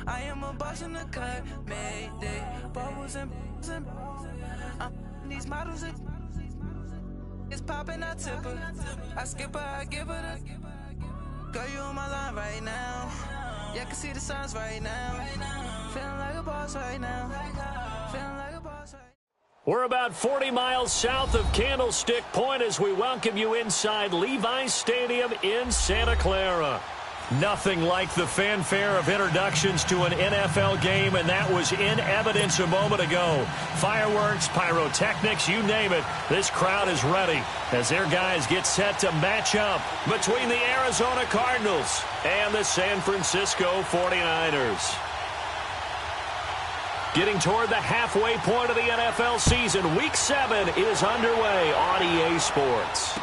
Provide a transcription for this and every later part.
I am a boss in the cut, mayday. Bubbles and these models it's popping, I tip her. I skip her, I give her the. Girl, you on my line right now. Yeah, I can see the signs right now. Feeling like a boss right now. Feeling like a boss right now. We're about 40 miles south of Candlestick Point as we welcome you inside Levi's Stadium in Santa Clara. Nothing like the fanfare of introductions to an NFL game, and that was in evidence a moment ago. Fireworks, pyrotechnics, you name it, this crowd is ready as their guys get set to match up between the Arizona Cardinals and the San Francisco 49ers. Getting toward the halfway point of the NFL season, Week 7 is underway on EA Sports.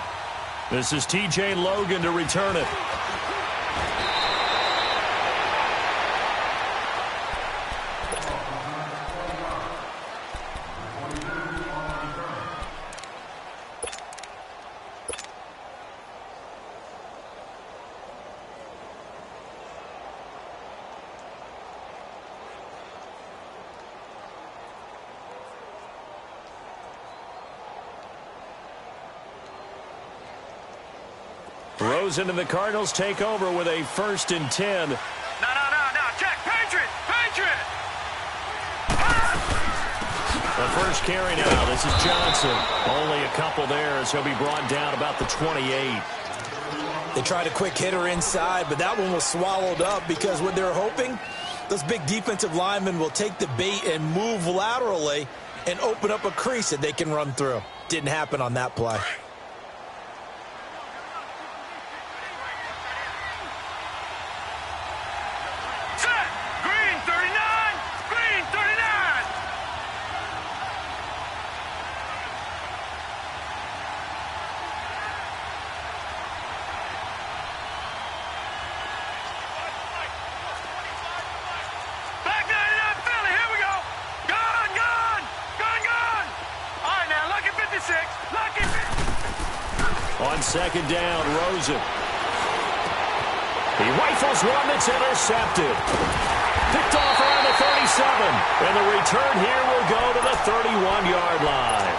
This is TJ Logan to return it. Rosen and the Cardinals take over with a 1st and 10. No. Check. Patriot. The first carry now. This is Johnson. Only a couple there as he'll be brought down about the 28. They tried a quick hitter inside, but that one was swallowed up because what they're hoping, those big defensive linemen will take the bait and move laterally and open up a crease that they can run through. Didn't happen on that play. On 2nd down, Rosen. He rifles one that's intercepted. Picked off around the 37. And the return here will go to the 31-yard line.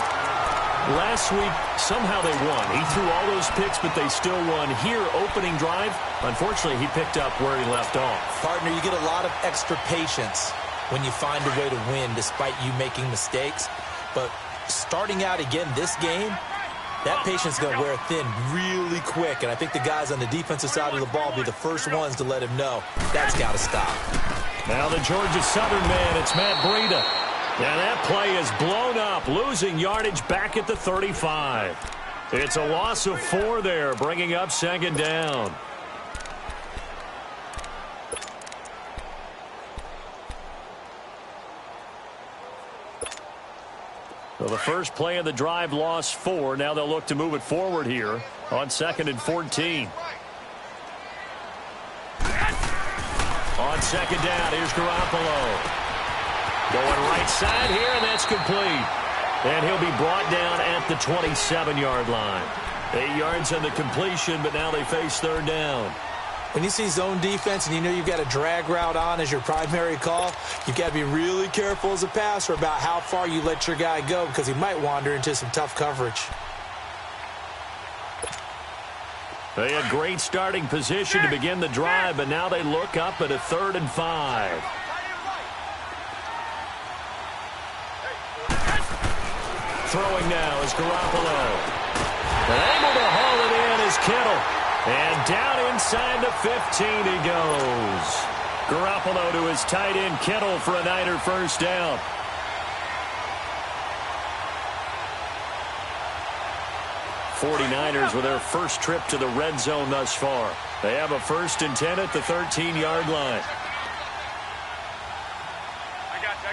Last week, somehow they won. He threw all those picks, but they still won. Here, opening drive, unfortunately, he picked up where he left off. Partner, you get a lot of extra patience when you find a way to win despite you making mistakes. But starting out again this game, that patience is going to wear thin really quick, and I think the guys on the defensive side of the ball will be the first ones to let him know that's got to stop. Now the Georgia Southern man, it's Matt Breida. And that play is blown up, losing yardage back at the 35. It's a loss of 4 there, bringing up 2nd down. Well, the first play of the drive lost 4. Now they'll look to move it forward here on 2nd and 14. On 2nd down, here's Garoppolo. Going right side here, and that's complete. And he'll be brought down at the 27-yard line. 8 yards on the completion, but now they face 3rd down. When you see zone defense and you know you've got a drag route on as your primary call, you've got to be really careful as a passer about how far you let your guy go because he might wander into some tough coverage. They had great starting position to begin the drive, but now they look up at a 3rd and 5. Throwing now is Garoppolo. And able to haul it in is Kittle. And down inside the 15 he goes. Garoppolo to his tight end Kittle for a Niner first down. '49ers with their first trip to the red zone thus far. They have a 1st and 10 at the 13-yard line. I got you.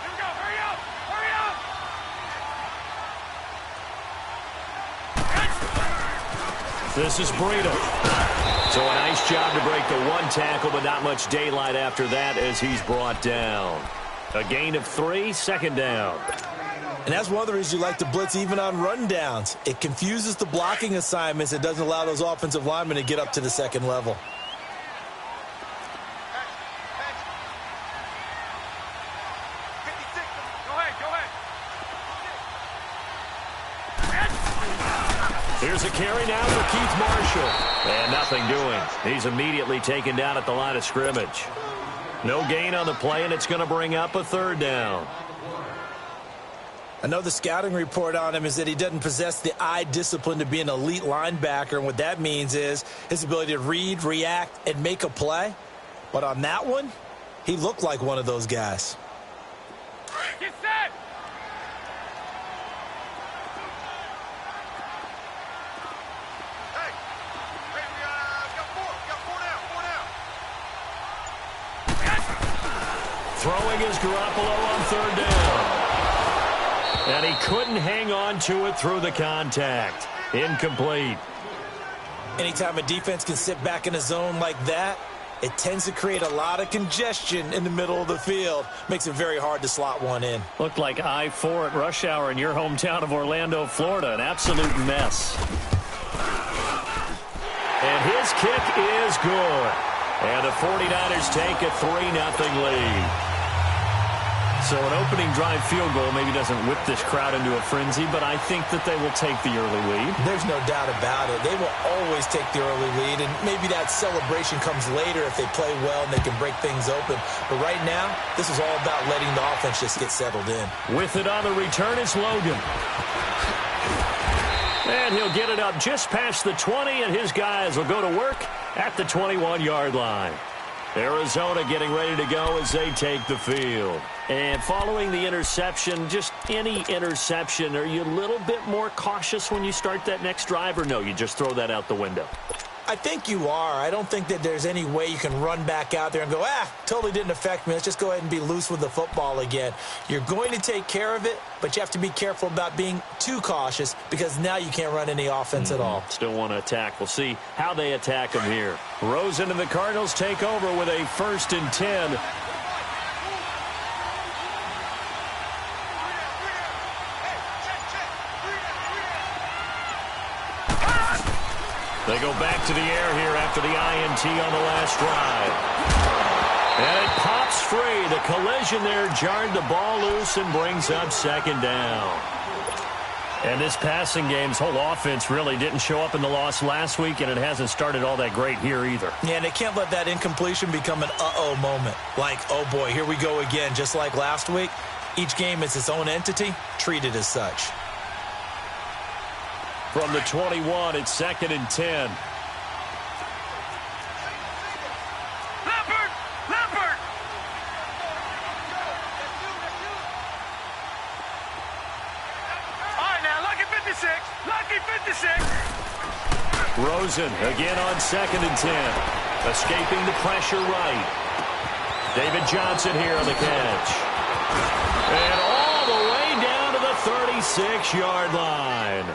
Here we go. Hurry up. This is Breida. So a nice job to break the 1 tackle, but not much daylight after that as he's brought down. A gain of 3, 2nd down. And that's one of the reasons you like to blitz even on rundowns. It confuses the blocking assignments. It doesn't allow those offensive linemen to get up to the second level. Here's a carry now for Keith Marshall. And nothing doing. He's immediately taken down at the line of scrimmage. No gain on the play, and it's going to bring up a third down. I know the scouting report on him is that he doesn't possess the eye discipline to be an elite linebacker, and what that means is his ability to read, react, and make a play. But on that one, he looked like one of those guys. Get set! Hey, we got four now. Throwing is Garoppolo on third down. And he couldn't hang on to it through the contact. Incomplete. Anytime a defense can sit back in a zone like that, it tends to create a lot of congestion in the middle of the field. Makes it very hard to slot one in. Looked like I-4 at rush hour in your hometown of Orlando, Florida. An absolute mess. And his kick is good. And the 49ers take a 3-0 lead. So an opening drive field goal maybe doesn't whip this crowd into a frenzy, but I think that they will take the early lead. There's no doubt about it. They will always take the early lead, and maybe that celebration comes later if they play well and they can break things open. But right now, this is all about letting the offense just get settled in. With it on the return, it's Logan. And he'll get it up just past the 20, and his guys will go to work at the 21-yard line. Arizona getting ready to go as they take the field. And following the interception, just any interception, are you a little bit more cautious when you start that next drive, or no, you just throw that out the window? I think you are. I don't think that there's any way you can run back out there and go, totally didn't affect me. Let's just go ahead and be loose with the football again. You're going to take care of it, but you have to be careful about being too cautious because now you can't run any offense at all. Still want to attack. We'll see how they attack him here. Rosen and the Cardinals take over with a 1st and 10. They go back to the air here after the INT on the last drive. And it pops free. The collision there jarred the ball loose and brings up 2nd down. And this passing game's whole offense really didn't show up in the loss last week, and it hasn't started all that great here either. Yeah, and they can't let that incompletion become an uh-oh moment. Like, oh boy, here we go again, just like last week. Each game is its own entity, treated as such. From the 21, it's 2nd and 10. Leopard! Leopard! All right, now, lucky 56. Lucky 56. Rosen again on 2nd and 10. Escaping the pressure right. David Johnson here on the catch. And all the way down to the 36-yard line.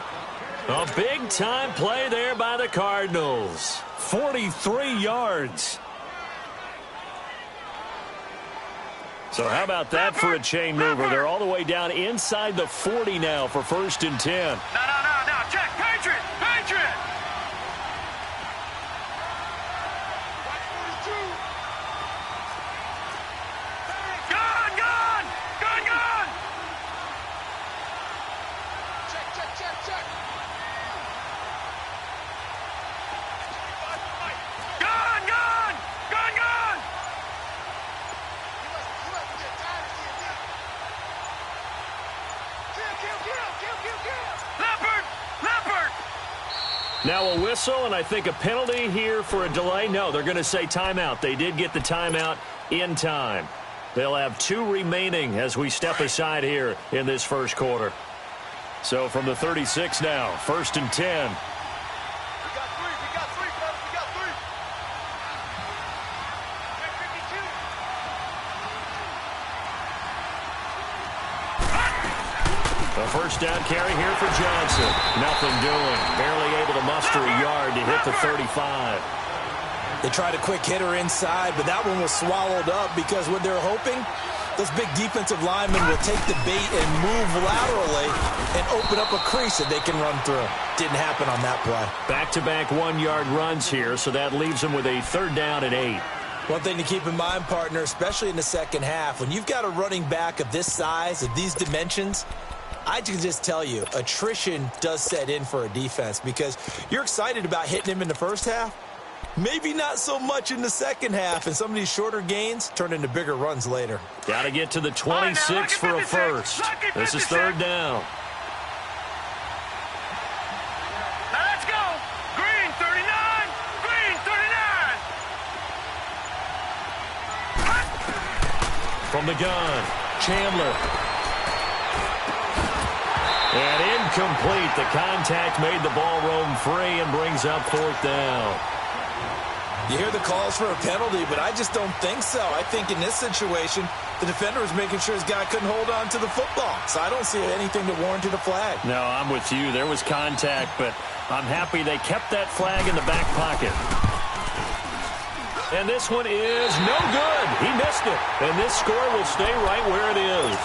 A big-time play there by the Cardinals. 43 yards. So how about that for a chain mover? They're all the way down inside the 40 now for 1st and 10. No. Check. Patriot! Patriot! Gone! Check. Gone! Leopard! Now a whistle, and I think a penalty here for a delay. No, they're going to say timeout. They did get the timeout in time. They'll have 2 remaining as we step aside here in this first quarter. So from the 36 now, 1st and 10. We got three, brother. We got 3. Check 52. A 1st down carry here for Johnson. Nothing doing. Barely able to muster a yard to hit the 35. They tried a quick hitter inside, but that one was swallowed up because what they're hoping, Those big defensive linemen will take the bait and move laterally and open up a crease that they can run through. Didn't happen on that play. Back-to-back one-yard runs here, so that leaves them with a 3rd down and 8. One thing to keep in mind, partner, especially in the second half, when you've got a running back of this size, of these dimensions, I can just tell you, attrition does set in for a defense because you're excited about hitting him in the first half. Maybe not so much in the second half, and some of these shorter gains turn into bigger runs later. Got to get to the 26 for a first. This is 3rd down. Now let's go. Green 39. Green 39. From the gun, Chandler. And incomplete. The contact made the ball roam free and brings up 4th down. You hear the calls for a penalty, but I just don't think so. I think in this situation, the defender was making sure his guy couldn't hold on to the football. So I don't see anything that warranted a flag. No, I'm with you. There was contact, but I'm happy they kept that flag in the back pocket. And this one is no good. He missed it. And this score will stay right where it is.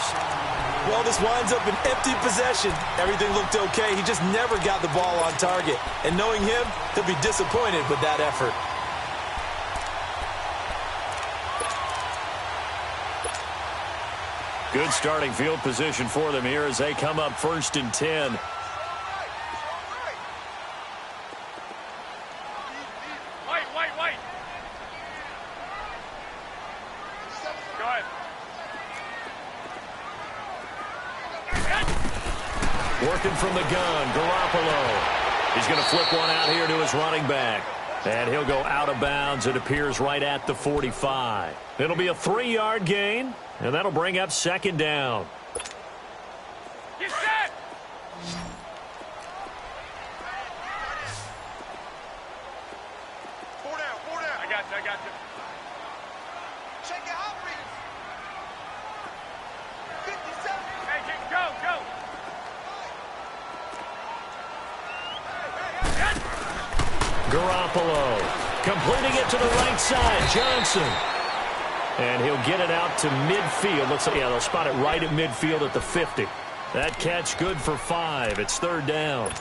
Well, this winds up an empty possession. Everything looked okay. He just never got the ball on target. And knowing him, he'll be disappointed with that effort. Good starting field position for them here as they come up 1st and 10. Wait. Go ahead. Working from the gun, Garoppolo. He's going to flip one out here to his running back. And he'll go out of bounds. It appears right at the 45. It'll be a 3-yard gain, and that'll bring up 2nd down. Get set. Four down. I got you. Check your hot reads. 57. Hey, go. Garoppolo completing it to the right side. Johnson. And he'll get it out to midfield. Looks like, yeah, they'll spot it right at midfield at the 50. That catch good for 5. It's 3rd down.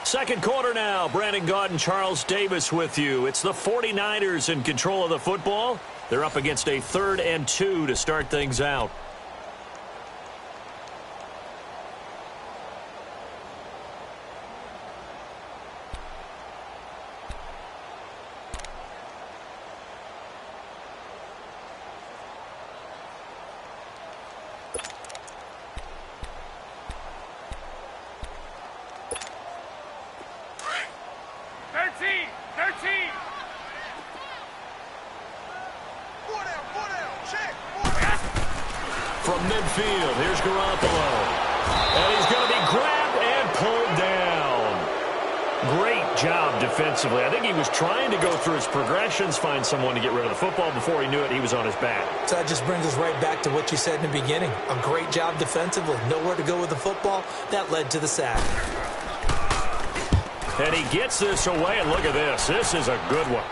Second quarter now. Brandon Gaudin and Charles Davis with you. It's the 49ers in control of the football. They're up against a 3rd and 2 to start things out. From midfield, here's Garoppolo. And he's going to be grabbed and pulled down. Great job defensively. I think he was trying to go through his progressions, find someone to get rid of the football. Before he knew it, he was on his back. So that just brings us right back to what you said in the beginning. A great job defensively. Nowhere to go with the football. That led to the sack. And he gets this away, and look at this. This is a good one.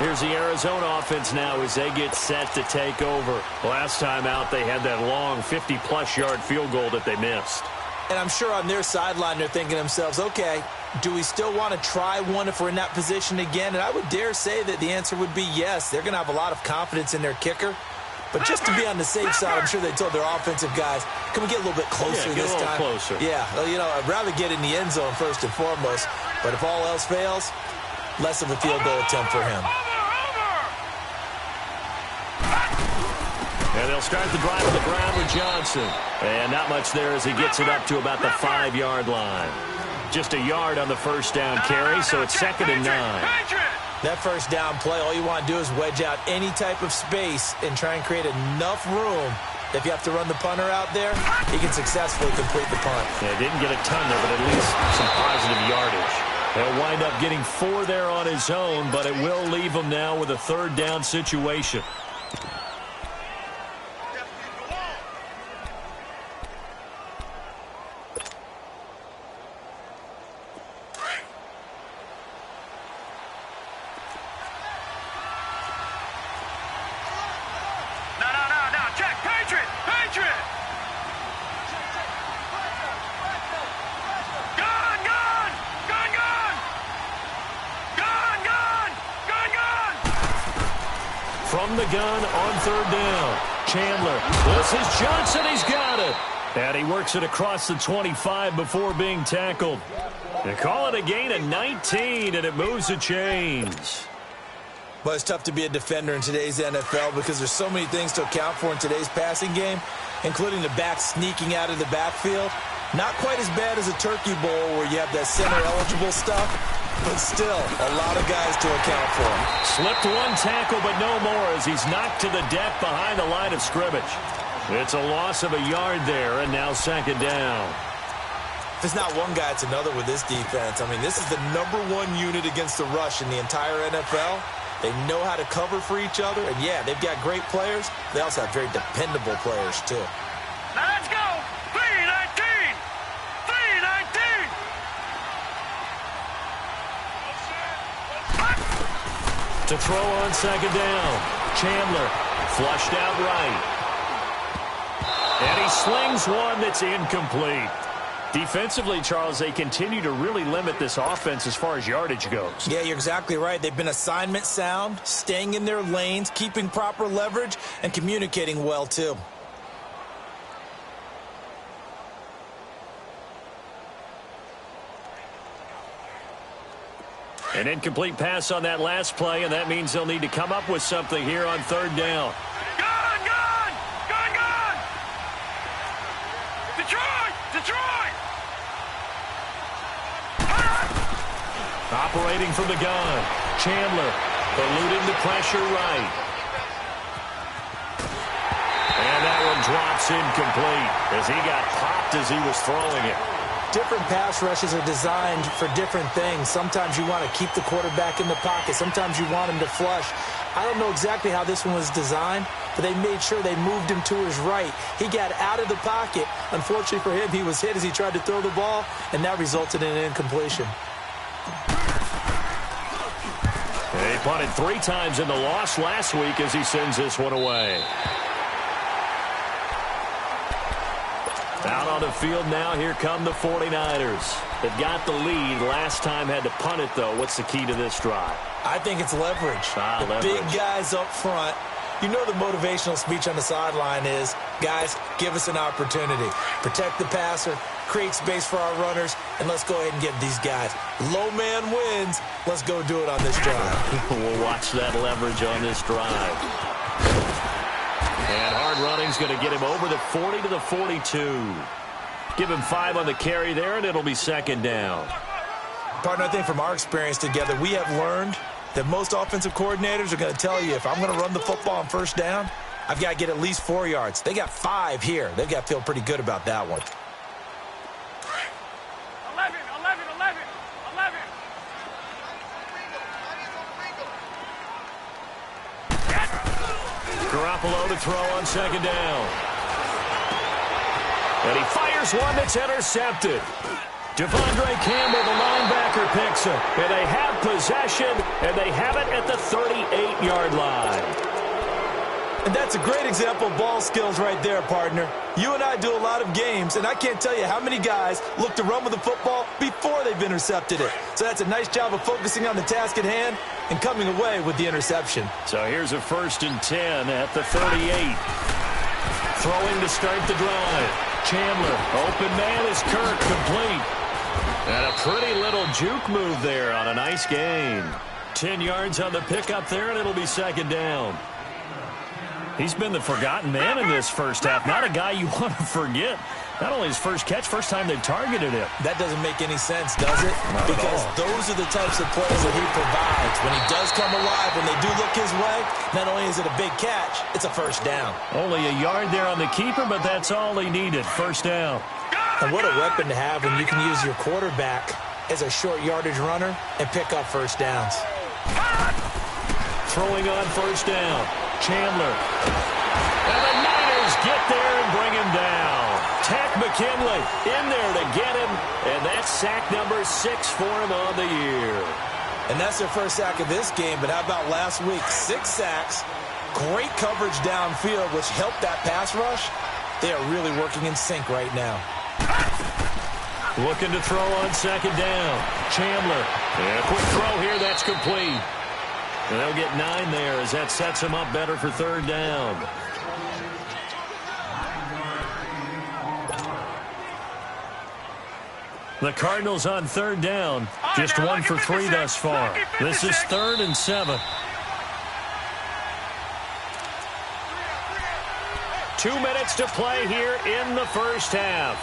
Here's the Arizona offense now as they get set to take over. Last time out, they had that long 50-plus yard field goal that they missed. And I'm sure on their sideline they're thinking to themselves, okay, do we still want to try one if we're in that position again? And I would dare say that the answer would be yes. They're going to have a lot of confidence in their kicker. But just to be on the safe side, I'm sure they told their offensive guys, can we get a little bit closer this time? Closer. Yeah, well, you know, I'd rather get in the end zone first and foremost. But if all else fails, less of a field goal attempt for him. And they'll start the drive on the ground with Johnson. And not much there as he gets it up to about the 5-yard line. Just a yard on the first down carry, so it's 2nd and 9. That first down play, all you want to do is wedge out any type of space and try and create enough room. If you have to run the punter out there, he can successfully complete the punt. Yeah, didn't get a ton there, but at least some positive yardage. He'll wind up getting 4 there on his own, but it will leave him now with a 3rd down situation. from the gun on third down. Chandler, this is Johnson, he's got it. And he works it across the 25 before being tackled. They call it a gain of 19, and it moves the chains. Well, it's tough to be a defender in today's NFL because there's so many things to account for in today's passing game, including the back sneaking out of the backfield. Not quite as bad as a turkey bowl where you have that center-eligible stuff, but still a lot of guys to account for. Slipped one tackle, but no more as he's knocked to the deck behind the line of scrimmage. It's a loss of a yard there, and now second down. If it's not one guy, it's another with this defense. I mean, this is the #1 unit against the rush in the entire NFL. They know how to cover for each other, and yeah, they've got great players. They also have very dependable players, too. Now let's go. 3-19. 3-19. To throw on second down. Chandler flushed out right. And he slings one that's incomplete. Defensively, Charles, they continue to really limit this offense as far as yardage goes. Yeah, you're exactly right. They've been assignment sound, staying in their lanes, keeping proper leverage, and communicating well, too. An incomplete pass on that last play, and that means they'll need to come up with something here on third down. Operating from the gun. Chandler eluding the pressure right. And that one drops incomplete as he got popped as he was throwing it. Different pass rushes are designed for different things. Sometimes you want to keep the quarterback in the pocket. Sometimes you want him to flush. I don't know exactly how this one was designed, but they made sure they moved him to his right. He got out of the pocket. Unfortunately for him, he was hit as he tried to throw the ball, and that resulted in an incompletion. He punted 3 times in the loss last week as he sends this one away. Out on the field now, here come the 49ers. They've got the lead. Last time had to punt it, though. What's the key to this drive? I think it's leverage. The big guys up front. You know the motivational speech on the sideline is, guys, give us an opportunity. Protect the passer, create space for our runners, and let's go ahead and get these guys. Low man wins. Let's go do it on this drive. We'll watch that leverage on this drive. And hard running's going to get him over the 40 to the 42. Give him 5 on the carry there, and it'll be second down. Partner, I think from our experience together, we have learned that most offensive coordinators are going to tell you, if I'm going to run the football on first down, I've got to get at least 4 yards. They got 5 here. They've got to feel pretty good about that one. 11. Garoppolo to throw on second down. And he fires one that's intercepted. Devondre Campbell, the linebacker, picks it. And they have possession, and they have it at the 38-yard line. And that's a great example of ball skills right there, partner. You and I do a lot of games, and I can't tell you how many guys look to run with the football before they've intercepted it. So that's a nice job of focusing on the task at hand and coming away with the interception. So here's a 1st and 10 at the 38. Throwing to start the drive. Chandler, open man is Kirk, complete. And a pretty little juke move there on a nice gain. 10 yards on the pickup there, and it'll be second down. He's been the forgotten man in this first half. Not a guy you want to forget. Not only his first catch, first time they've targeted him. That doesn't make any sense, does it? Because those are the types of plays that he provides. When he does come alive, when they do look his way, not only is it a big catch, it's a first down. Only a yard there on the keeper, but that's all he needed. First down. And what a weapon to have when you can use your quarterback as a short yardage runner and pick up first downs. Throwing on first down. Chandler. And the Niners get there and bring him down. Tack McKinley in there to get him, and that's sack number 6 for him on the year. And that's their first sack of this game, but how about last week? 6 sacks, great coverage downfield, which helped that pass rush. They are really working in sync right now. Looking to throw on second down. Chandler. And a quick throw here, that's complete. And they'll get 9 there as that sets them up better for third down. The Cardinals on third down. Just 1 for 3 thus far. This is 3rd and 7. 2 minutes to play here in the first half.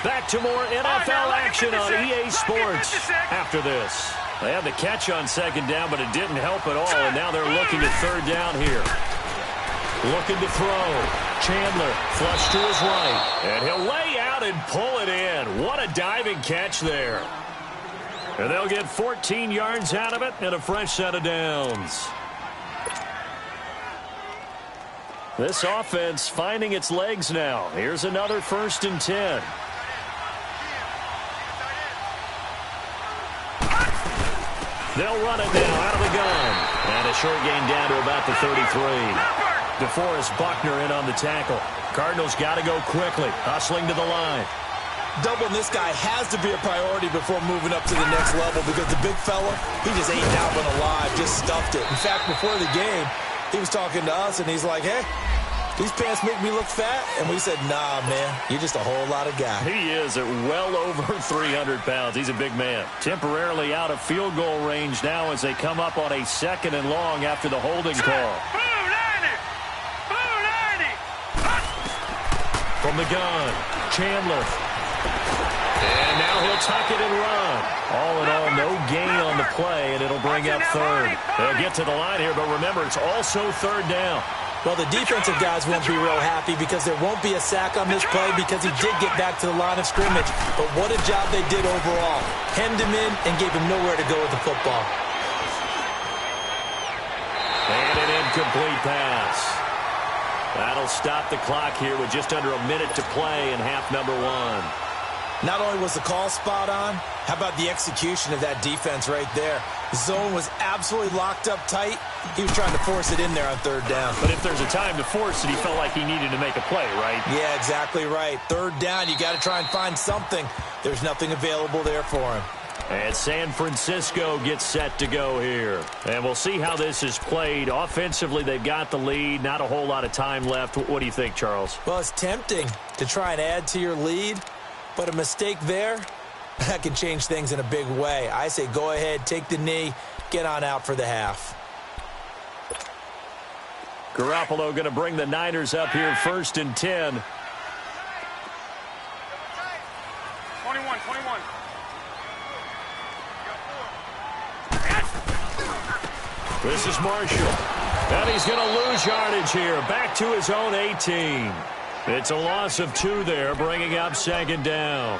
Back to more NFL action on EA Sports after this. They had the catch on second down, but it didn't help at all, and now they're looking at third down here. Looking to throw. Chandler flush to his right, and he'll lay out and pull it in. What a diving catch there. And they'll get 14 yards out of it and a fresh set of downs. This offense finding its legs now. Here's another 1st and 10. They'll run it now out of the gun. And a short gain down to about the 33. DeForest Buckner in on the tackle. Cardinals got to go quickly, hustling to the line. Doubling this guy has to be a priority before moving up to the next level because the big fella, he just ate that one alive, just stuffed it. In fact, before the game, he was talking to us, and he's like, hey, these pants make me look fat. And we said, nah, man, you're just a whole lot of guy. He is at well over 300 pounds. He's a big man. Temporarily out of field goal range now as they come up on a 2nd and long after the holding call. From the gun, Chandler. And now he'll tuck it and run. All in all, no gain on the play, and it'll bring up 3rd. They'll get to the line here, but remember, it's also 3rd down. Well, the defensive guys won't be real happy because there won't be a sack on this play because he did get back to the line of scrimmage. But what a job they did overall. Hemmed him in and gave him nowhere to go with the football. And an incomplete pass. That'll stop the clock here with just under a minute to play in half number 1. Not only was the call spot on, how about the execution of that defense right there? The zone was absolutely locked up tight. He was trying to force it in there on 3rd down. But if there's a time to force it, he felt like he needed to make a play, right? Yeah, exactly right. 3rd down, you got to try and find something. There's nothing available there for him. And San Francisco gets set to go here. And we'll see how this is played. Offensively, they've got the lead. Not a whole lot of time left. What do you think, Charles? Well, it's tempting to try and add to your lead. But a mistake there, that can change things in a big way. I say go ahead, take the knee, get on out for the half. Garoppolo going to bring the Niners up here 1st and 10. 21. This is Marshall. And he's going to lose yardage here. Back to his own 18. It's a loss of 2 there, bringing up 2nd down.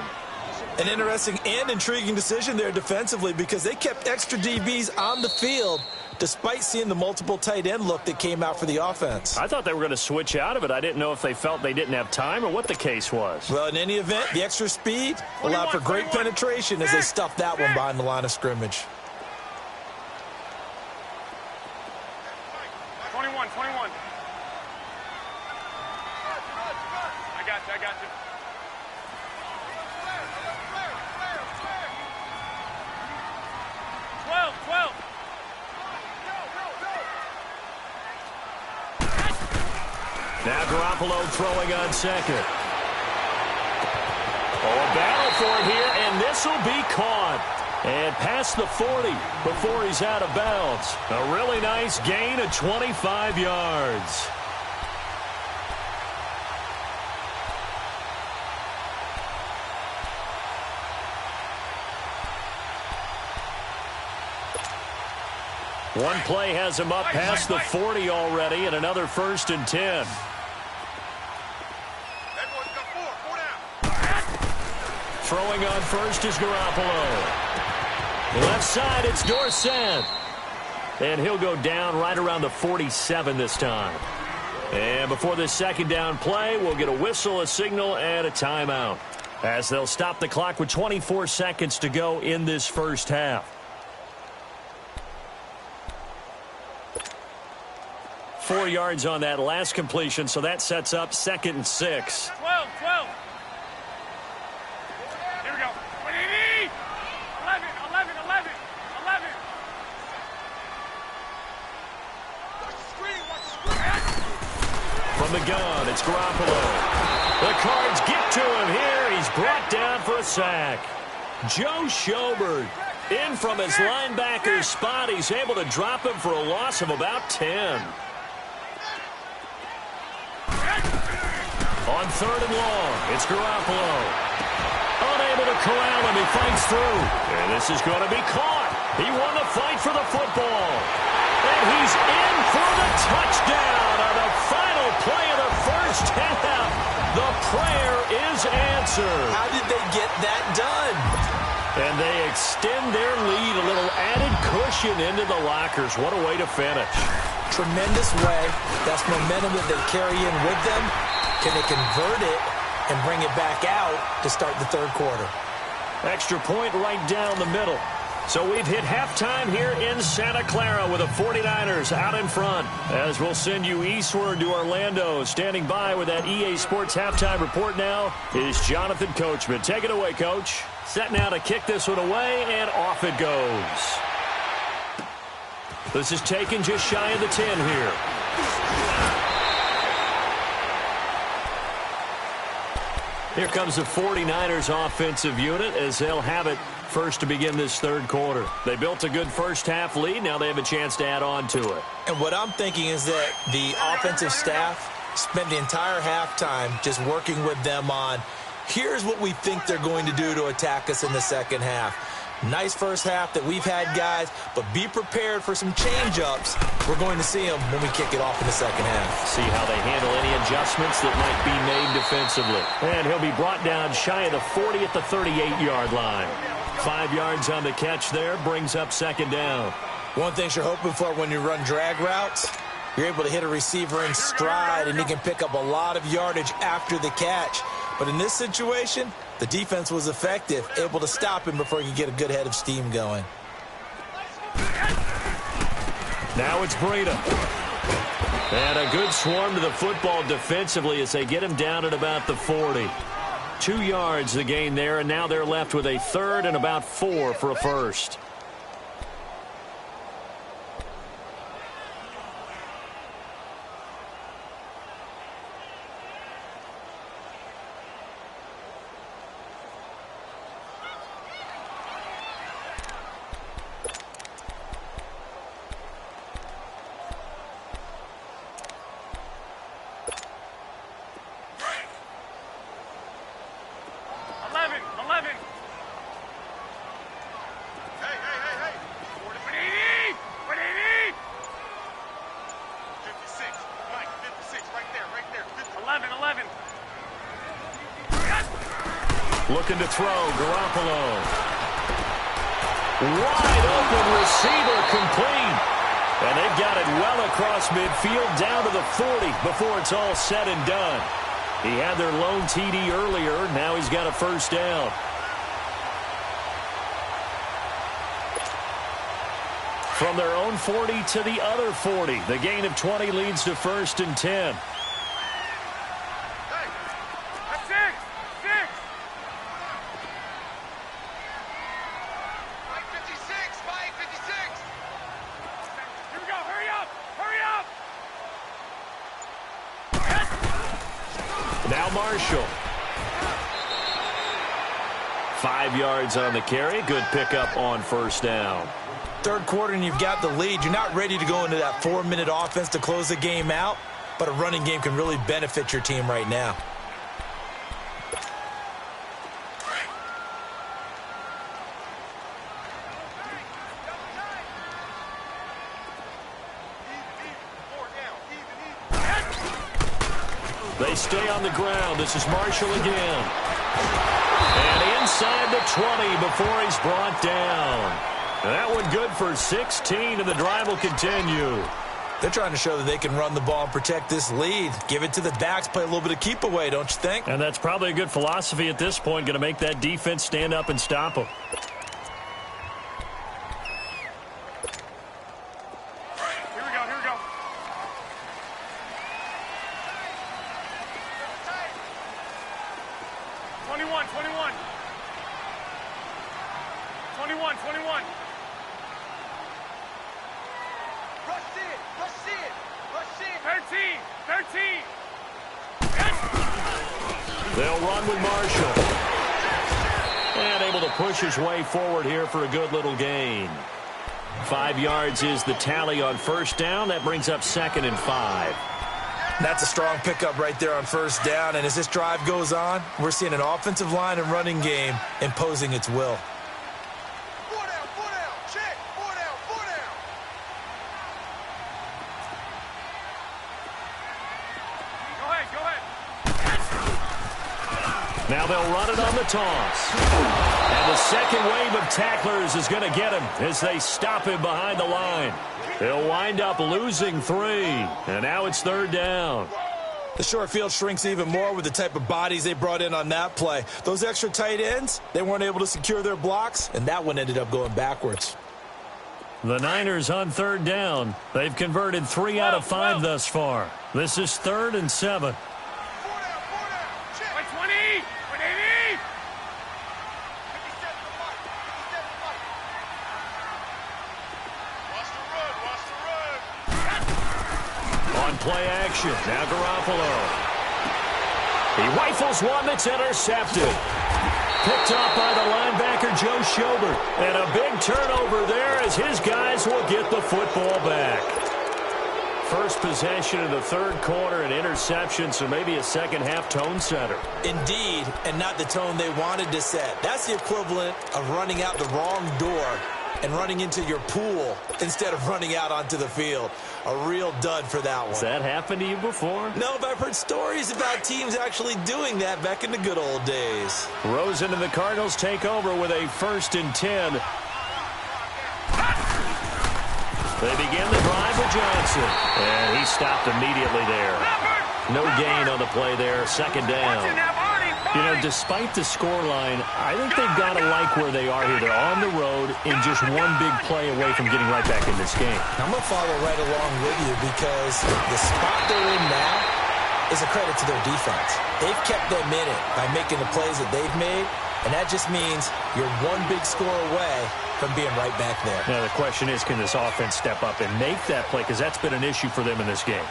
An interesting and intriguing decision there defensively because they kept extra DBs on the field despite seeing the multiple tight end look that came out for the offense. I thought they were going to switch out of it. I didn't know if they felt they didn't have time or what the case was. Well, in any event, the extra speed allowed for great penetration as they stuffed that one behind the line of scrimmage. 21. I got you. Now Garoppolo throwing on 2nd. Oh, a battle for it here, and this will be caught. And past the 40 before he's out of bounds. A really nice gain of 25 yards. One play has him up past the 40 already, and another 1st and 10. Throwing on 1st is Garoppolo. Left side, it's Dorsett. And he'll go down right around the 47 this time. And before this 2nd down play, we'll get a whistle, a signal, and a timeout, as they'll stop the clock with 24 seconds to go in this first half. 4 yards on that last completion, so that sets up 2nd and 6. 12. Here we go. 11. Garoppolo. The Cards get to him here. He's brought down for a sack. Joe Schobert in from his linebacker's spot. He's able to drop him for a loss of about 10. On 3rd and long, it's Garoppolo. Unable to corral him, he fights through. And this is going to be caught. He won the fight for the football. And he's in for the touchdown on the final play of the first half. The prayer is answered. How did they get that done? And they extend their lead, a little added cushion into the lockers. What a way to finish. Tremendous way. That's momentum that they carry in with them. Can they convert it and bring it back out to start the third quarter? Extra point right down the middle. So we've hit halftime here in Santa Clara with the 49ers out in front. As we'll send you eastward to Orlando. Standing by with that EA Sports halftime report now is Jonathan Coachman. Take it away, Coach. Set now to kick this one away, and off it goes. This is taken just shy of the 10 here. Here comes the 49ers offensive unit as they'll have it first to begin this third quarter. They built a good first half lead. Now they have a chance to add on to it. And what I'm thinking is that the offensive staff spent the entire halftime just working with them on, here's what we think they're going to do to attack us in the second half. Nice first half that we've had, guys, but be prepared for some change-ups. We're going to see them when we kick it off in the second half. See how they handle any adjustments that might be made defensively. And he'll be brought down shy of the 40 at the 38-yard line. 5 yards on the catch there, brings up second down. One thing you're hoping for when you run drag routes, you're able to hit a receiver in stride, and he can pick up a lot of yardage after the catch. But in this situation, the defense was effective, able to stop him before he could get a good head of steam going. Now it's Breida. And a good swarm to the football defensively as they get him down at about the 40. 2 yards the gain there, and now they're left with a 3rd and about 4 for a first. Looking to throw, Garoppolo. Wide open receiver, complete. And they've got it well across midfield down to the 40 before it's all said and done. He had their lone TD earlier. Now he's got a first down. From their own 40 to the other 40. The gain of 20 leads to 1st and 10. Now Marshall. 5 yards on the carry. Good pickup on first down. Third quarter and you've got the lead. You're not ready to go into that 4-minute offense to close the game out, but a running game can really benefit your team right now. They stay on the ground. This is Marshall again. And inside the 20 before he's brought down. That one good for 16, and the drive will continue. They're trying to show that they can run the ball and protect this lead. Give it to the backs, play a little bit of keep away, don't you think? And that's probably a good philosophy at this point, going to make that defense stand up and stop them. Here we go. 21. 13. They'll run with Marshall. And able to push his way forward here for a good little gain. 5 yards is the tally on first down. That brings up 2nd and 5. That's a strong pickup right there on first down. And as this drive goes on, we're seeing an offensive line and running game imposing its will. 4 down, 4 down. Check. 4 down, 4 down. Go ahead, go ahead. Now they'll run it on the toss. And the second wave of tacklers is going to get him as they stop him behind the line. They'll wind up losing 3. And now it's 3rd down. The short field shrinks even more with the type of bodies they brought in on that play. Those extra tight ends, they weren't able to secure their blocks, and that one ended up going backwards. The Niners on 3rd down. They've converted 3 out of 5 thus far. This is 3rd and 7. 4 down, 4 down. Check. 120. 180. 57 to Mike. 57 to Mike. Watch the run. Watch the run. On play action. Now Garoppolo. He rifles one that's intercepted. Picked up by the linebacker, Joe Schobert. And a big turnover there as his guys will get the football back. First possession of the 3rd quarter, an interception, so maybe a second-half tone setter. Indeed, and not the tone they wanted to set. That's the equivalent of running out the wrong door and running into your pool instead of running out onto the field. A real dud for that one. Has that happened to you before? No, but I've heard stories about teams actually doing that back in the good old days. Rosen and the Cardinals take over with a 1st and 10. They begin the drive with Johnson. And he stopped immediately there. No gain on the play there. 2nd down. You know, despite the scoreline, I think they've got to like where they are here. They're on the road and just one big play away from getting right back in this game. I'm going to follow right along with you because the spot they're in now is a credit to their defense. They've kept them in it by making the plays that they've made, and that just means you're one big score away from being right back there. Now, the question is, can this offense step up and make that play? Because that's been an issue for them in this game.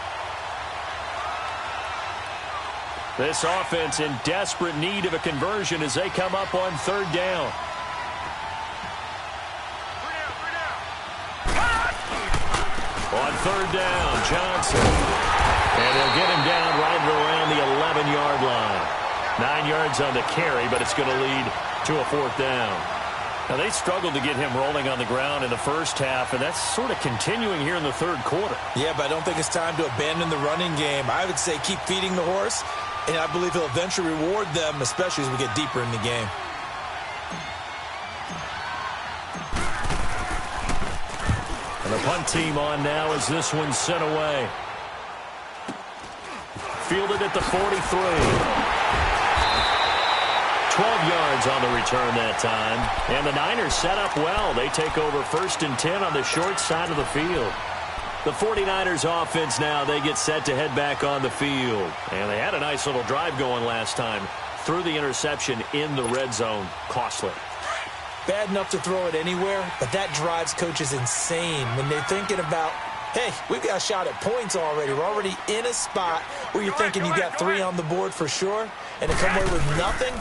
This offense in desperate need of a conversion as they come up on 3rd down. 3 down. On 3rd down, Johnson. And they'll get him down right around the 11-yard line. 9 yards on the carry, but it's going to lead to a 4th down. Now, they struggled to get him rolling on the ground in the first half, and that's sort of continuing here in the 3rd quarter. Yeah, but I don't think it's time to abandon the running game. I would say keep feeding the horse, and I believe he'll eventually reward them, especially as we get deeper in the game. And the punt team on now as this one's sent away. Fielded at the 43. 12 yards on the return that time. And the Niners set up well. They take over 1st and 10 on the short side of the field. The 49ers offense now, they get set to head back on the field. And they had a nice little drive going last time. Threw the interception in the red zone. Costly. Bad enough to throw it anywhere, but that drives coaches insane when they're thinking about, hey, we've got a shot at points already. We're already in a spot where you're thinking you got 3 on the board for sure, and to come away with nothing,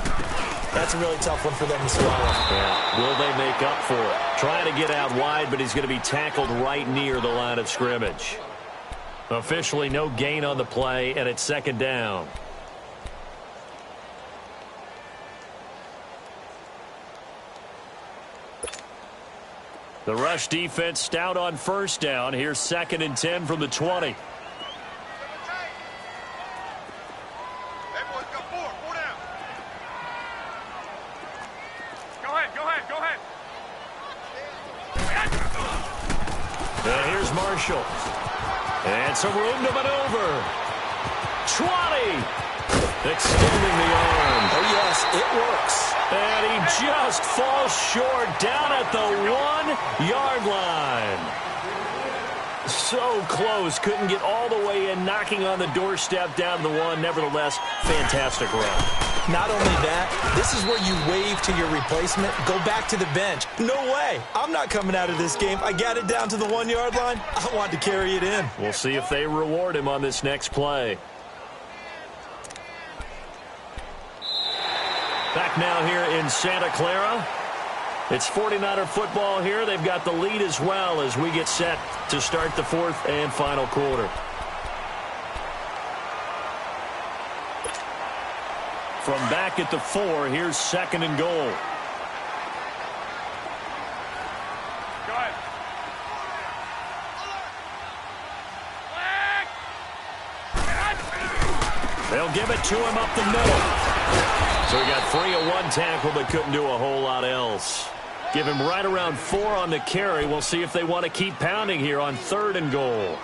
that's a really tough one for them to swallow. Yeah. Will they make up for it? Trying to get out wide, but he's going to be tackled right near the line of scrimmage. Officially no gain on the play, and it's 2nd down. The rush defense stout on 1st down. Here's 2nd and 10 from the 20. Everyone's got 4. 4 down. Go ahead, go ahead, go ahead. And here's Marshall. And some room to maneuver. 20. Extending the arm. Oh, yes, it works. And he just falls short down at the 1-yard line. So close. Couldn't get all the way in, knocking on the doorstep down to the 1. Nevertheless, fantastic run. Not only that, this is where you wave to your replacement, go back to the bench. No way. I'm not coming out of this game. I got it down to the 1-yard line. I want to carry it in. We'll see if they reward him on this next play. Back now here in Santa Clara. It's 49er football here. They've got the lead as well as we get set to start the fourth and final quarter. From back at the 4, here's 2nd and goal. They'll give it to him up the middle. So he got 3 of 1 tackle, but couldn't do a whole lot else. Give him right around 4 on the carry. We'll see if they want to keep pounding here on 3rd and goal.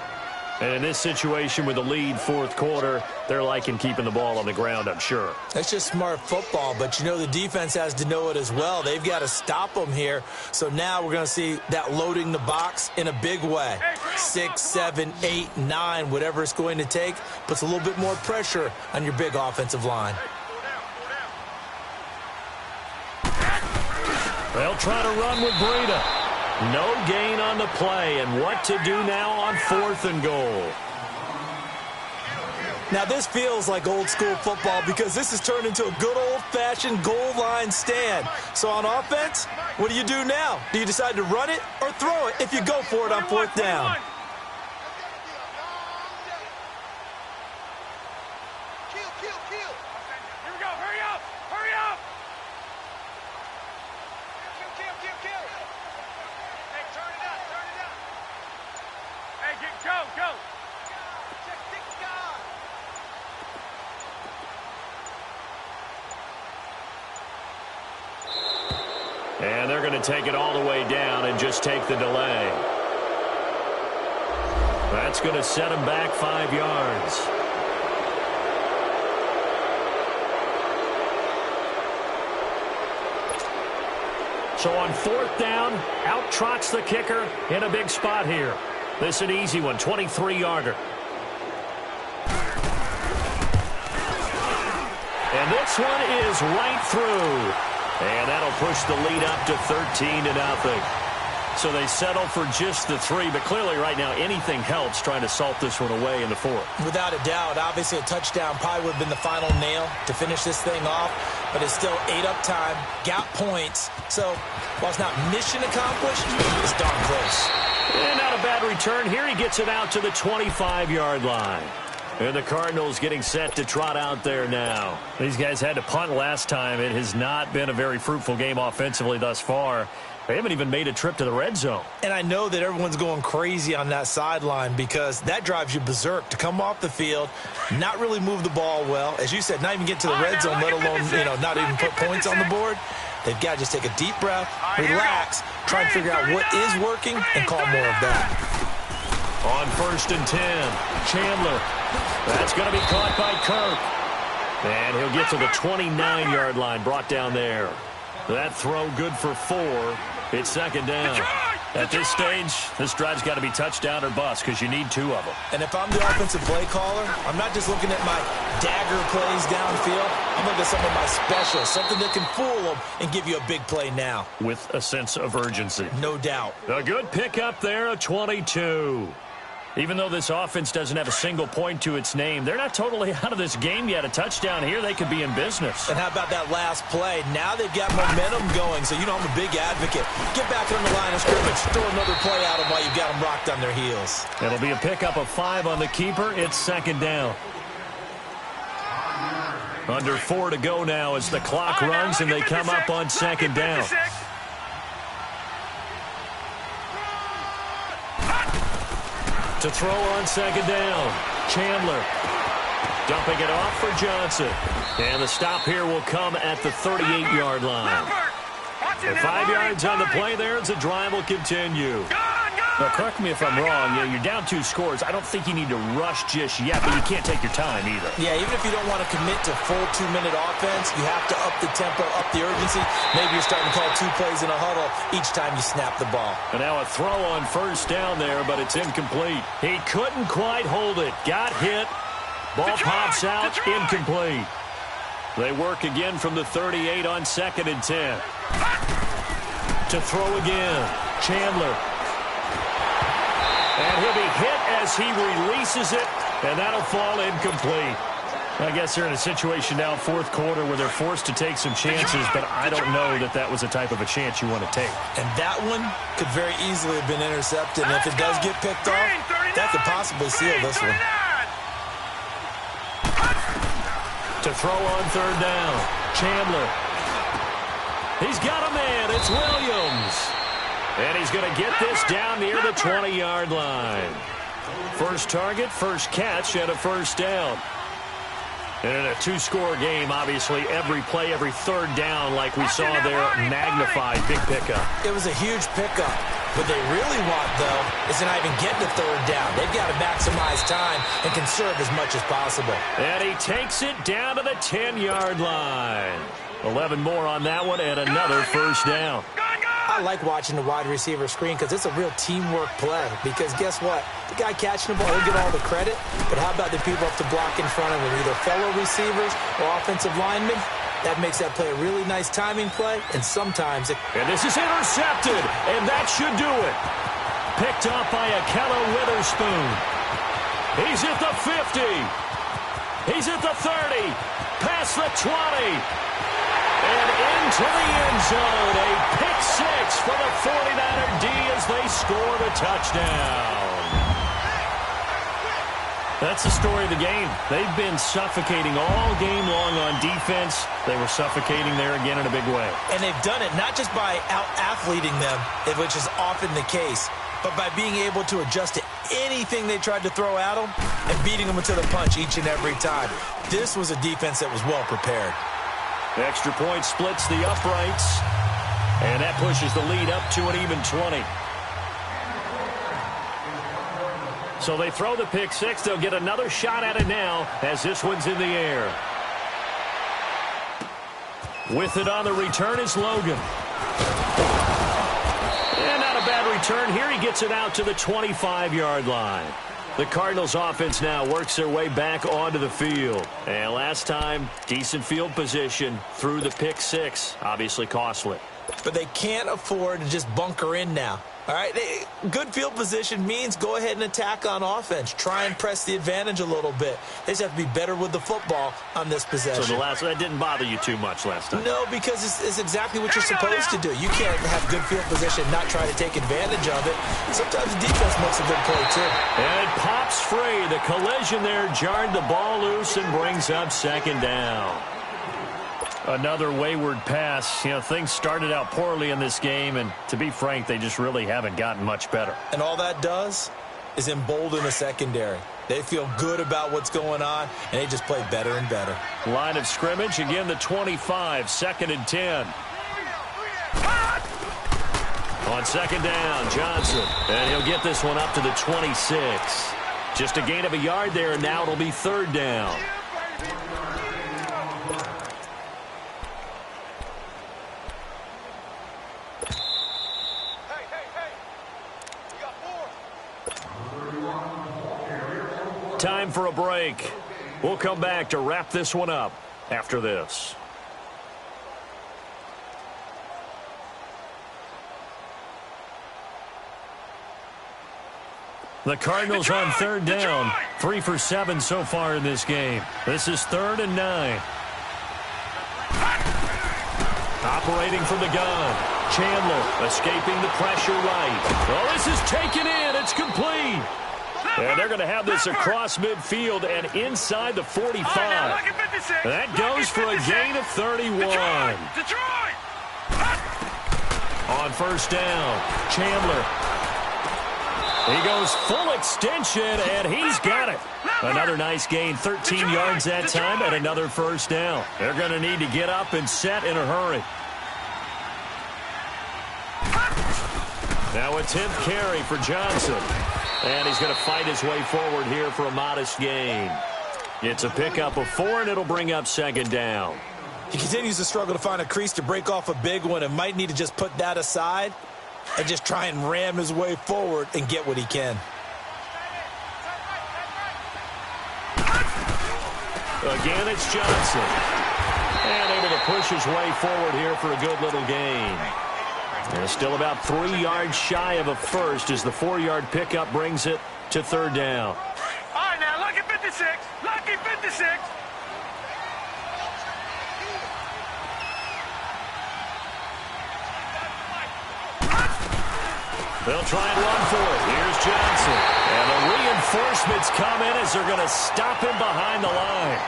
And in this situation with the lead, 4th quarter, they're liking keeping the ball on the ground, I'm sure. That's just smart football, but you know the defense has to know it as well. They've got to stop them here. So now we're going to see that loading the box in a big way. 6, 7, 8, 9, whatever it's going to take, puts a little bit more pressure on your big offensive line. They'll try to run with Breida. No gain on the play, and what to do now on 4th and goal. Now this feels like old school football because this has turned into a good old-fashioned goal line stand. So on offense, what do you do now? Do you decide to run it or throw it if you go for it on 4th down? And they're going to take it all the way down and just take the delay. That's going to set him back 5 yards. So on 4th down, out trots the kicker in a big spot here. This is an easy one, 23-yarder. And this one is right through. And that'll push the lead up to 13-0. So they settle for just the 3, but clearly right now anything helps trying to salt this one away in the 4th. Without a doubt, obviously a touchdown probably would have been the final nail to finish this thing off, but it's still 8 up time, got points. So while it's not mission accomplished, it's darn close. And not a bad return here. He gets it out to the 25-yard line. And the Cardinals getting set to trot out there now. These guys had to punt last time. It has not been a very fruitful game offensively thus far. They haven't even made a trip to the red zone. And I know that everyone's going crazy on that sideline because that drives you berserk to come off the field, not really move the ball well. As you said, not even get to the red zone, let alone, not even put points on the board. They've got to just take a deep breath, relax, try and figure out what is working, and call more of that. On 1st and 10, Chandler. That's going to be caught by Kirk. And he'll get to the 29-yard line, brought down there. That throw good for 4. It's 2nd down. At this stage, this drive's got to be touchdown or bust because you need 2 of them. And if I'm the offensive play caller, I'm not just looking at my dagger plays downfield. I'm looking at some of my specials, something that can fool them and give you a big play now. With a sense of urgency. No doubt. A good pickup there, a 22. Even though this offense doesn't have a single point to its name, they're not totally out of this game yet. A touchdown here, they could be in business. And how about that last play? Now they've got momentum going, so I'm a big advocate. Get back on the line of scrimmage, throw another play at them while you've got them rocked on their heels. It'll be a pickup of 5 on the keeper. It's 2nd down. Under 4 to go now as the clock runs and they come up on 2nd down. To throw on 2nd down, Chandler dumping it off for Johnson. And the stop here will come at the 38-yard line. And 5 yards on the play there as the drive will continue. Now, correct me if I'm wrong. You're down 2 scores. I don't think you need to rush just yet, but you can't take your time either. Yeah, even if you don't want to commit to full 2-minute offense, you have to up the tempo, up the urgency. Maybe you're starting to call 2 plays in a huddle each time you snap the ball. And now a throw on 1st down there, but it's incomplete. He couldn't quite hold it. Got hit. Ball pops out, incomplete. They work again from the 38 on 2nd and 10. To throw again, Chandler. And he'll be hit as he releases it, and that'll fall incomplete. I guess they're in a situation now, fourth quarter, where they're forced to take some chances, but I don't know that that was the type of a chance you want to take. And that one could very easily have been intercepted. And if it does get picked off, that could possibly seal this one. To throw on third down, Chandler. He's got a man. It's Williams. And he's going to get this down near the 20-yard line. First target, first catch, and a first down. And in a two-score game, obviously, every play, every third down, like we saw there, magnified, big pickup. It was a huge pickup. What they really want, though, is to not even get to third down. They've got to maximize time and conserve as much as possible. And he takes it down to the 10-yard line. 11 more on that one, and another first down. I like watching the wide receiver screen because it's a real teamwork play. Because guess what? The guy catching the ball, he'll get all the credit. But how about the people up to block in front of him, either fellow receivers or offensive linemen? That makes that play a really nice timing play, and sometimes it... And this is intercepted, and that should do it. Picked up by Akello Witherspoon. He's at the 50. He's at the 30. Past the 20. And into the end zone, a pick six for the 49er D as they score the touchdown. That's the story of the game. They've been suffocating all game long on defense. They were suffocating there again in a big way. And they've done it not just by out-athleting them, which is often the case, but by being able to adjust to anything they tried to throw at them and beating them to the punch each and every time. This was a defense that was well prepared. Extra point splits the uprights, and that pushes the lead up to an even 20. So they throw the pick six. They'll get another shot at it now as this one's in the air. With it on the return is Logan. And not a bad return here. He gets it out to the 25-yard line. The Cardinals offense now works their way back onto the field. And last time, decent field position through the pick six. Obviously costly. But they can't afford to just bunker in now. All right, good field position means go ahead and attack on offense. Try and press the advantage a little bit. They just have to be better with the football on this possession. So that didn't bother you too much last time? No, because it's exactly what you're supposed to do. You can't have good field position and not try to take advantage of it. Sometimes the defense makes a good play, too. And it pops free. The collision there jarred the ball loose and brings up second down. Another wayward pass. You know, things started out poorly in this game, and to be frank, they just really haven't gotten much better. And all that does is embolden the secondary. They feel good about what's going on, and they just play better and better. Line of scrimmage, again the 25, second and 10. On second down, Johnson. And he'll get this one up to the 26. Just a gain of a yard there, and now it'll be third down. Time for a break. We'll come back to wrap this one up after this. The Cardinals on third down. 3 for 7 so far in this game. This is 3rd and 9. Operating from the gun. Chandler escaping the pressure right. Oh, this is taken in. It's complete. And they're going to have this across midfield and inside the 45. That goes for a gain of 31. On first down, Chandler. He goes full extension, and he's got it. Another nice gain, 13 yards that time, and another first down. They're going to need to get up and set in a hurry. Now a 10th carry for Johnson. And he's going to fight his way forward here for a modest gain. It's a pickup of 4, and it'll bring up second down. He continues to struggle to find a crease to break off a big one and might need to just put that aside and just try and ram his way forward and get what he can. Again, it's Johnson. And able to push his way forward here for a good little gain. And still about 3 yards shy of a first as the 4-yard pickup brings it to third down. All right, now, lucky 56. Lucky 56. They'll try and run for it. Here's Johnson. And the reinforcements come in as they're going to stop him behind the line.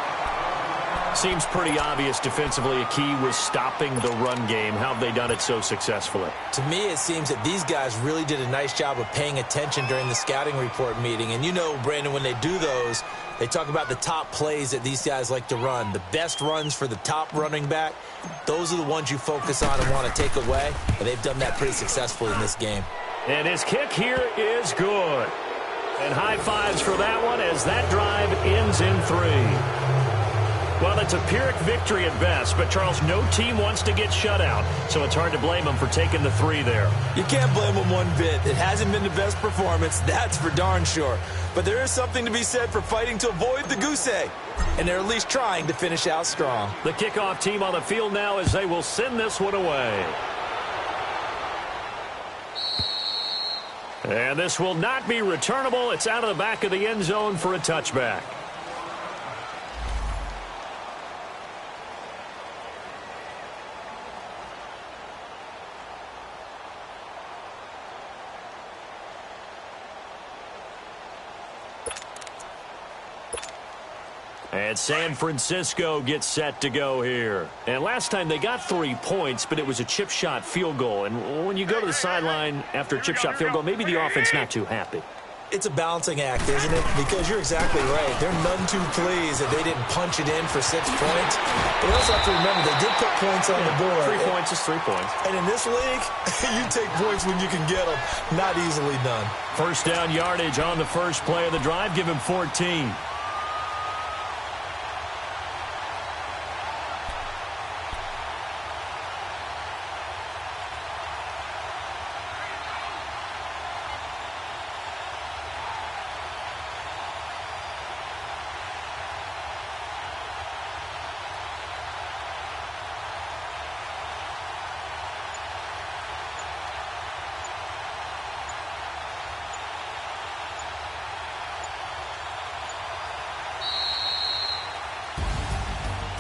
Seems pretty obvious defensively a key was stopping the run game. How have they done it so successfully? To me, it seems that these guys really did a nice job of paying attention during the scouting report meeting. And you know, Brandon, when they do those, they talk about the top plays that these guys like to run. The best runs for the top running back, those are the ones you focus on and want to take away. And they've done that pretty successfully in this game. And his kick here is good. And high fives for that one as that drive ends in 3. Well, it's a Pyrrhic victory at best, but, Charles, no team wants to get shut out, so it's hard to blame them for taking the 3 there. You can't blame them one bit. It hasn't been the best performance, that's for darn sure. But there is something to be said for fighting to avoid the goose egg, and they're at least trying to finish out strong. The kickoff team on the field now as they will send this one away. And this will not be returnable. It's out of the back of the end zone for a touchback. And San Francisco gets set to go here. And last time they got 3 points, but it was a chip shot field goal. And when you go to the sideline after a chip shot field goal, maybe the offense not too happy. It's a balancing act, isn't it? Because you're exactly right. They're none too pleased that they didn't punch it in for 6 points. But you also have to remember they did put points on the board. 3 points is 3 points. And in this league, you take points when you can get them. Not easily done. First down yardage on the first play of the drive. Give him 14.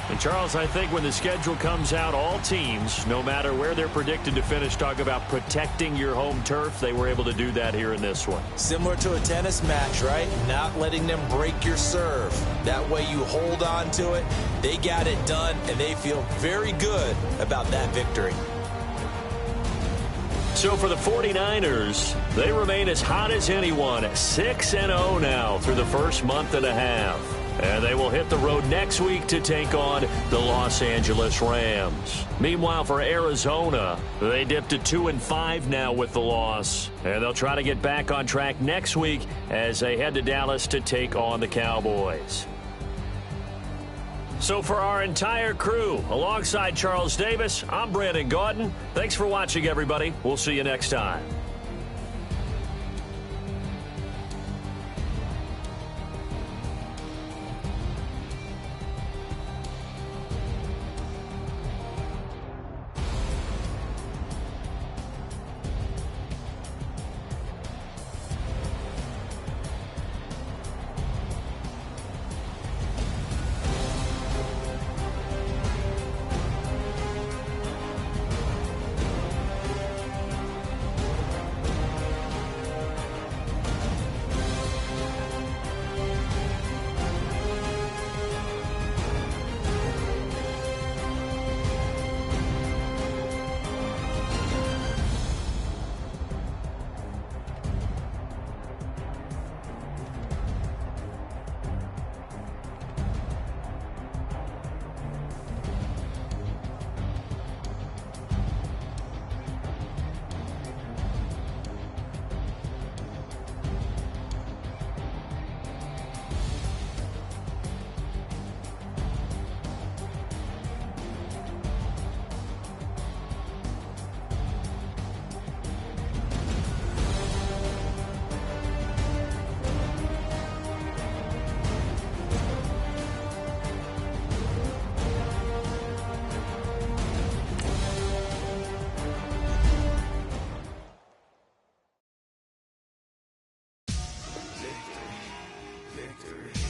And Charles, I think when the schedule comes out, all teams, no matter where they're predicted to finish, talk about protecting your home turf. They were able to do that here in this one. Similar to a tennis match, right? Not letting them break your serve. That way you hold on to it. They got it done, and they feel very good about that victory. So for the 49ers, they remain as hot as anyone, 6-0 now through the first month and a half. And they will hit the road next week to take on the Los Angeles Rams. Meanwhile, for Arizona, they dipped to 2-5 now with the loss. And they'll try to get back on track next week as they head to Dallas to take on the Cowboys. So for our entire crew, alongside Charles Davis, I'm Brandon Gaudin. Thanks for watching, everybody. We'll see you next time. Victory.